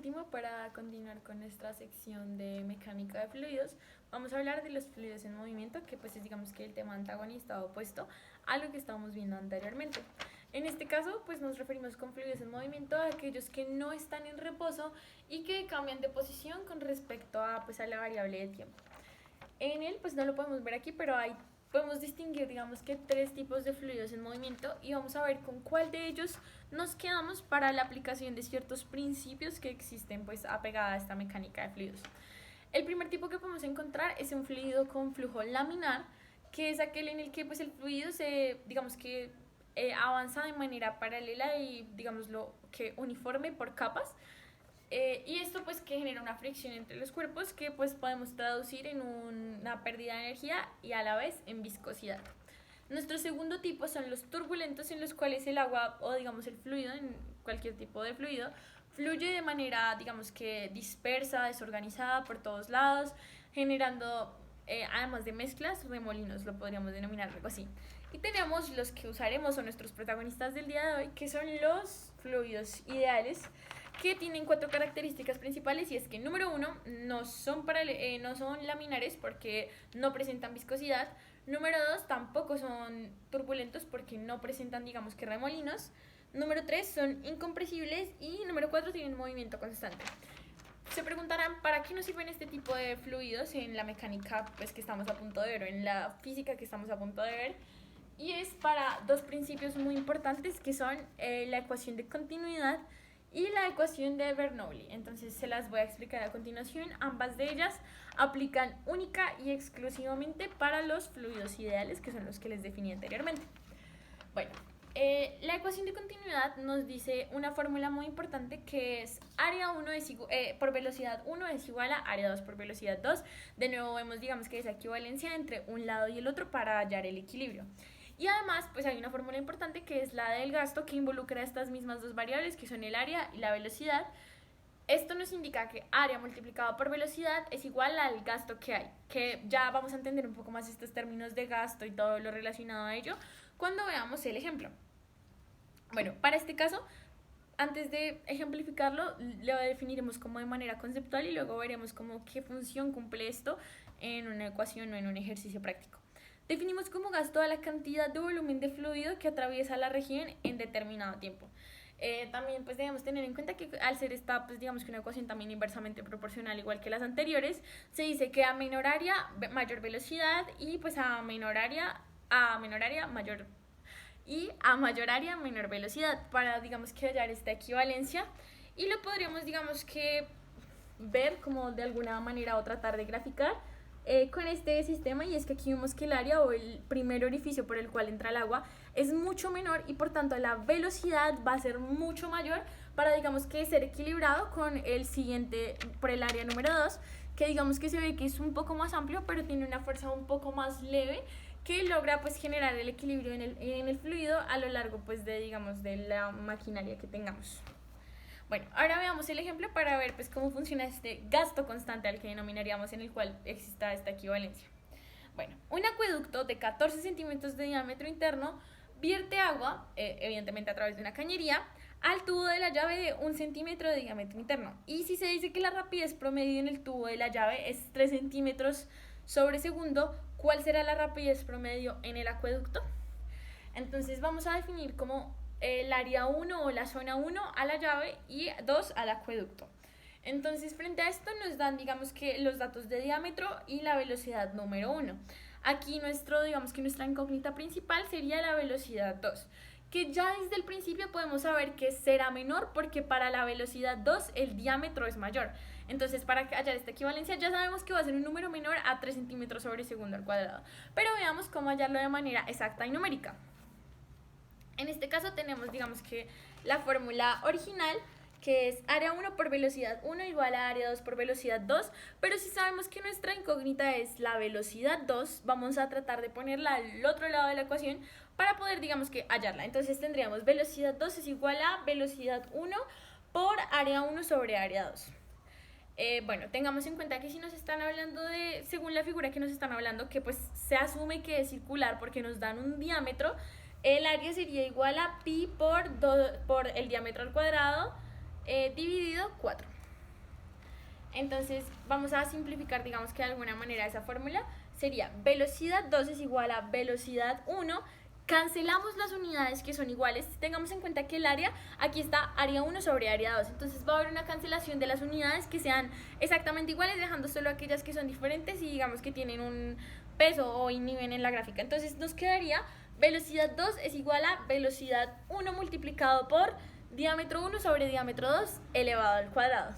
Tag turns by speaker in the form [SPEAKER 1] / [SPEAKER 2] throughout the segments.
[SPEAKER 1] último, para continuar con nuestra sección de mecánica de fluidos, vamos a hablar de los fluidos en movimiento, que pues es digamos que el tema antagonista opuesto a lo que estábamos viendo anteriormente. En este caso, pues nos referimos con fluidos en movimiento a aquellos que no están en reposo y que cambian de posición con respecto a, pues, a la variable de tiempo. En él, pues no lo podemos ver aquí, pero podemos distinguir, digamos que tres tipos de fluidos en movimiento y vamos a ver con cuál de ellos nos quedamos para la aplicación de ciertos principios que existen pues apegada a esta mecánica de fluidos. El primer tipo que podemos encontrar es un fluido con flujo laminar, que es aquel en el que pues el fluido digamos que avanza de manera paralela y digámoslo que uniforme por capas. Y esto pues que genera una fricción entre los cuerpos que pues podemos traducir en una pérdida de energía y a la vez en viscosidad. Nuestro segundo tipo son los turbulentos, en los cuales el agua o digamos el fluido, en cualquier tipo de fluido, fluye de manera digamos que dispersa, desorganizada por todos lados, generando además de mezclas, remolinos, lo podríamos denominar algo así. Y tenemos los que usaremos, o nuestros protagonistas del día de hoy, que son los fluidos ideales, que tienen cuatro características principales, y es que número uno, no son laminares porque no presentan viscosidad. Número dos, tampoco son turbulentos porque no presentan digamos que remolinos. Número tres, son incompresibles. Y número cuatro, tienen movimiento constante. Se preguntarán para qué nos sirven este tipo de fluidos en la mecánica pues, que estamos a punto de ver, o en la física que estamos a punto de ver. Y es para dos principios muy importantes, que son la ecuación de continuidad y la ecuación de Bernoulli. Entonces se las voy a explicar a continuación. Ambas de ellas aplican única y exclusivamente para los fluidos ideales, que son los que les definí anteriormente. Bueno, la ecuación de continuidad nos dice una fórmula muy importante, que es área 1 por velocidad 1 es igual a área 2 por velocidad 2. De nuevo vemos digamos que esa equivalencia entre un lado y el otro para hallar el equilibrio. Y además pues hay una fórmula importante, que es la del gasto, que involucra estas mismas dos variables, que son el área y la velocidad. Esto nos indica que área multiplicado por velocidad es igual al gasto que hay, que ya vamos a entender un poco más estos términos de gasto y todo lo relacionado a ello cuando veamos el ejemplo. Bueno, para este caso, antes de ejemplificarlo, lo definiremos como de manera conceptual y luego veremos como qué función cumple esto en una ecuación o en un ejercicio práctico. Definimos como gasto a la cantidad de volumen de fluido que atraviesa la región en determinado tiempo. También pues debemos tener en cuenta que al ser esta pues digamos que una ecuación también inversamente proporcional igual que las anteriores, se dice que a menor área mayor velocidad, y pues a menor área mayor, y a mayor área menor velocidad, para digamos que hallar esta equivalencia. Y lo podríamos digamos que ver como de alguna manera o tratar de graficar con este sistema, y es que aquí vemos que el área o el primer orificio por el cual entra el agua es mucho menor, y por tanto la velocidad va a ser mucho mayor para digamos que ser equilibrado con el siguiente por el área número 2, que digamos que se ve que es un poco más amplio pero tiene una fuerza un poco más leve, que logra pues generar el equilibrio en el fluido a lo largo pues de digamos de la maquinaria que tengamos. Bueno, ahora veamos el ejemplo para ver pues cómo funciona este gasto constante al que denominaríamos, en el cual exista esta equivalencia. Bueno, un acueducto de 14 centímetros de diámetro interno vierte agua, evidentemente a través de una cañería, al tubo de la llave de 1 centímetro de diámetro interno. Y si se dice que la rapidez promedio en el tubo de la llave es 3 centímetros sobre segundo, ¿cuál será la rapidez promedio en el acueducto? Entonces vamos a definir como el área 1 o la zona 1 a la llave y 2 al acueducto. Entonces frente a esto nos dan digamos que los datos de diámetro y la velocidad número 1. Aquí digamos que nuestra incógnita principal sería la velocidad 2, que ya desde el principio podemos saber que será menor porque para la velocidad 2 el diámetro es mayor. Entonces para hallar esta equivalencia ya sabemos que va a ser un número menor a 3 centímetros sobre segundo al cuadrado. Pero veamos cómo hallarlo de manera exacta y numérica. En este caso tenemos digamos que la fórmula original, que es área 1 por velocidad 1 igual a área 2 por velocidad 2, pero si sabemos que nuestra incógnita es la velocidad 2, vamos a tratar de ponerla al otro lado de la ecuación para poder digamos que hallarla. Entonces tendríamos velocidad 2 es igual a velocidad 1 por área 1 sobre área 2. Bueno, tengamos en cuenta que si nos están hablando según la figura que nos están hablando, que pues se asume que es circular porque nos dan un diámetro, el área sería igual a pi por el diámetro al cuadrado dividido 4. Entonces vamos a simplificar, digamos que de alguna manera esa fórmula sería velocidad 2 es igual a velocidad 1. Cancelamos las unidades que son iguales. Tengamos en cuenta que el área, aquí está área 1 sobre área 2. Entonces va a haber una cancelación de las unidades que sean exactamente iguales, dejando solo aquellas que son diferentes y digamos que tienen un peso o inhiben en la gráfica. Entonces nos quedaría velocidad 2 es igual a velocidad 1 multiplicado por diámetro 1 sobre diámetro 2 elevado al cuadrado.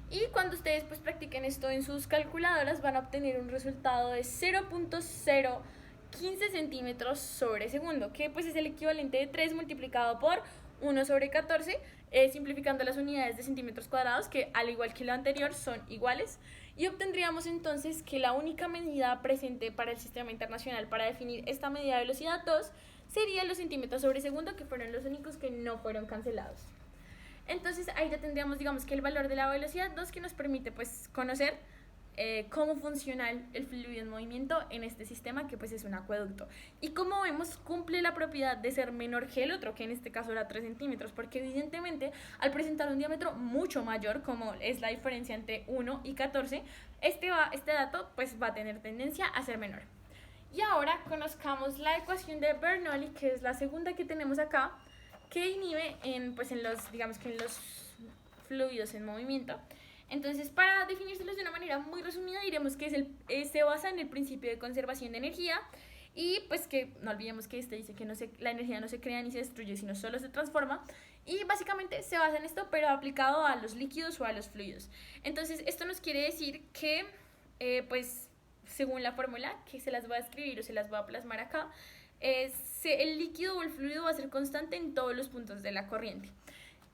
[SPEAKER 1] Y cuando ustedes pues practiquen esto en sus calculadoras van a obtener un resultado de 0.015 centímetros sobre segundo, que pues es el equivalente de 3 multiplicado por 1 sobre 14, simplificando las unidades de centímetros cuadrados, que al igual que lo anterior son iguales, y obtendríamos entonces que la única medida presente para el sistema internacional para definir esta medida de velocidad 2 serían los centímetros sobre segundo, que fueron los únicos que no fueron cancelados. Entonces ahí ya tendríamos, digamos, que el valor de la velocidad 2 que nos permite pues conocer cómo funciona el fluido en movimiento en este sistema que pues es un acueducto. Y como vemos cumple la propiedad de ser menor que el otro, que en este caso era 3 centímetros, porque evidentemente al presentar un diámetro mucho mayor, como es la diferencia entre 1 y 14, este dato pues va a tener tendencia a ser menor. Y ahora conozcamos la ecuación de Bernoulli, que es la segunda que tenemos acá, que inhibe en los, digamos que en los fluidos en movimiento. Entonces, para definírselos de una manera muy resumida, diremos que se basa en el principio de conservación de energía y pues que no olvidemos que dice que la energía no se crea ni se destruye, sino solo se transforma. Y básicamente se basa en esto, pero aplicado a los líquidos o a los fluidos. Entonces, esto nos quiere decir que, pues, según la fórmula, que se las voy a escribir o se las voy a plasmar acá, el líquido o el fluido va a ser constante en todos los puntos de la corriente.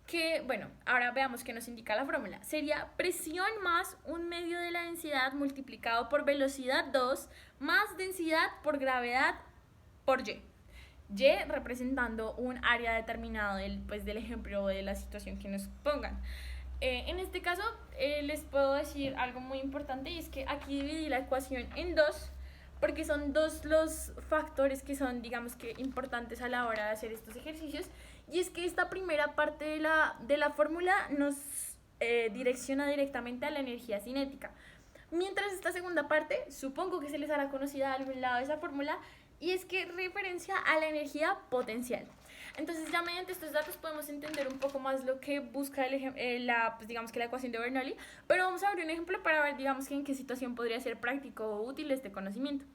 [SPEAKER 1] Que, bueno, ahora veamos qué nos indica la fórmula. Sería presión más un medio de la densidad multiplicado por velocidad 2 más densidad por gravedad por Y. Y representando un área determinado del ejemplo o de la situación que nos pongan. En este caso, les puedo decir algo muy importante y es que aquí dividí la ecuación en dos, porque son dos los factores que son, digamos que, importantes a la hora de hacer estos ejercicios. Y es que esta primera parte de la fórmula nos direcciona directamente a la energía cinética. Mientras esta segunda parte, supongo que se les hará conocida a algún lado de esa fórmula, y es que referencia a la energía potencial. Entonces ya mediante estos datos podemos entender un poco más lo que busca digamos que la ecuación de Bernoulli, pero vamos a ver un ejemplo para ver, digamos, que en qué situación podría ser práctico o útil este conocimiento.